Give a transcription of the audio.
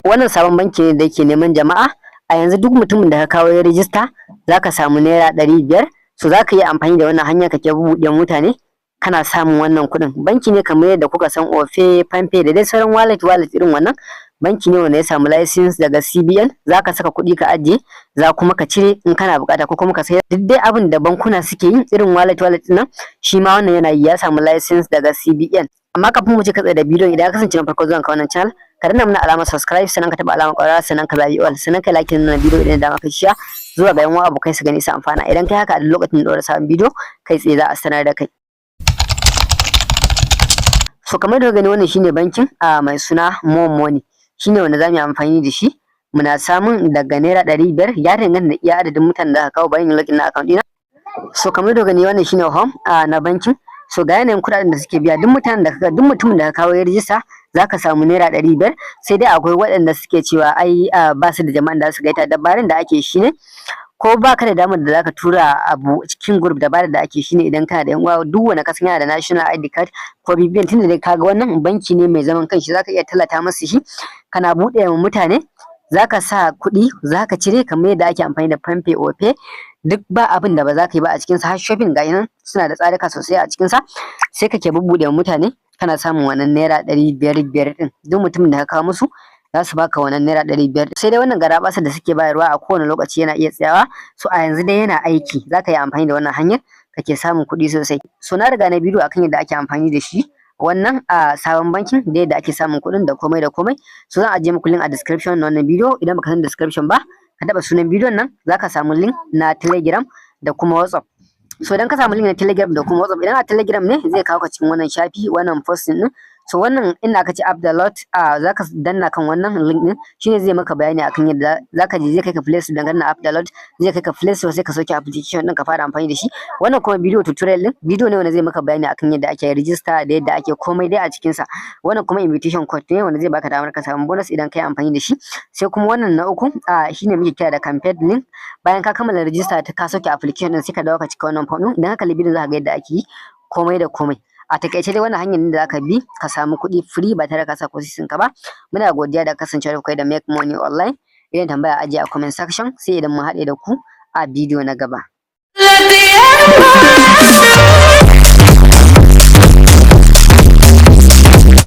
Wannan sabon banki ne da yake neman jama'a. A yanzu duk mutumin da ka kawo ya rijista zaka samu naira 500. So zaka yi amfani da wannan hanya kake buɗe mutane kana samun wannan kuɗin. Banki ne kamar yadda kuka san Opay, Palmpay da dai sauran wallet irin wannan. Banki ne wanda ya samu license daga CBN. Zaka saka kuɗi ka ajiye, za kuma ka cire in kana bukata ko kuma ka sayar. Duk dai abin da bankuna suke yi irin wallet nan, shi ma wannan yana yi, ya samu license daga CBN. Amma kafin mu ci katse da bidiyon, idan ka kasance na farko zuwa ka wannan channel, ka danna mana alamar subscribe, sannan ka taba alamar ƙwararra, sannan ka zabi all, sannan ka like wannan bidiyo idan da maka share zuwa ga yan uwa abokai su gani su amfana. Idan kai haka a lokacin da ɗora sabon bidiyo kai tsaye za a sanar da kai. So kamar da gani wannan shine bankin mai suna More Money, shine wanda zamu yi amfani da shi. Muna samun daga naira 500, ya danganta da iya adadin mutanen da aka kawo bayan login na account ɗina. So kamar da gani wannan shine home na bankin. So ga yanayin kuɗaɗen da suke biya duk mutumin da ka kawo ya rijista zaka samu naira 500. Sai dai akwai waɗanda suke cewa ai ba su da jama'an da su gaita. Dabarun da ake shi ne, ko baka da damar da zaka tura abu cikin group, dabarar da ake shine idan kana da yan uwa duk wanda ka san yana da national ID card ko BBN, tunda dai kaga wannan banki ne mai zaman kanshi, zaka iya tallata masa shi. Kana buɗe wa mutane, zaka sa kuɗi, zaka cire kamar yadda ake amfani da Palmpay, Opay. Duk ba abin da ba za ka yi ba a cikin sa. Har shopping ga nan suna da tsarika sosai a cikin sa. Sai kake bubbuɗe wa mutane, kana samun wannan naira 500 din. Duk mutumin da ka kawo musu za su baka wannan naira 500. Sai dai wannan garabasa da suke bayarwa a kowane lokaci yana iya tsayawa. So a yanzu dai yana aiki, zaka yi amfani da wannan hanyar kake samun kuɗi sosai. So na riga na bidiyo akan yadda ake amfani da shi wannan sabon bankin da yadda ake samun kuɗin da komai da komai. So zan ajiye muku link a description na wannan bidiyo. Idan baka san description ba, ka taɓa sunan bidiyon nan zaka samu link na Telegram da kuma WhatsApp. So idan ka samu link na Telegram da kuma WhatsApp, idan a Telegram ne zai kawo ka cikin wannan shafi, wannan posting din. So wannan inda aka ce app download, zaka danna kan wannan link din, shine zai maka bayani akan yadda zaka je, zai kai ka Play Store dangane app download, zai kai ka Play Store sai ka sauke application din ka fara amfani da shi. Wannan kuma bidiyo tutorial din, bidiyo ne wanda zai maka bayani akan yadda ake register da yadda ake komai dai a cikin sa. Wannan kuma invitation code ne wanda zai baka damar ka samu bonus idan kai amfani da shi. Sai kuma wannan na uku shine muke kira da campaign link. Bayan ka kammala register ka sauke application din, sai ka dawo ka cika wannan form din. Idan ka kalli bidiyon zaka ga yadda ake yi komai da komai. A takaice dai wannan hanyar da zaka bi ka samu kuɗi free ba tare da ka sa kuɗin ka ba. Muna godiya da kasancewa kai da Make Money Online. Idan tambaya ajiye a comment section, sai idan mun haɗe da ku a bidiyo na gaba.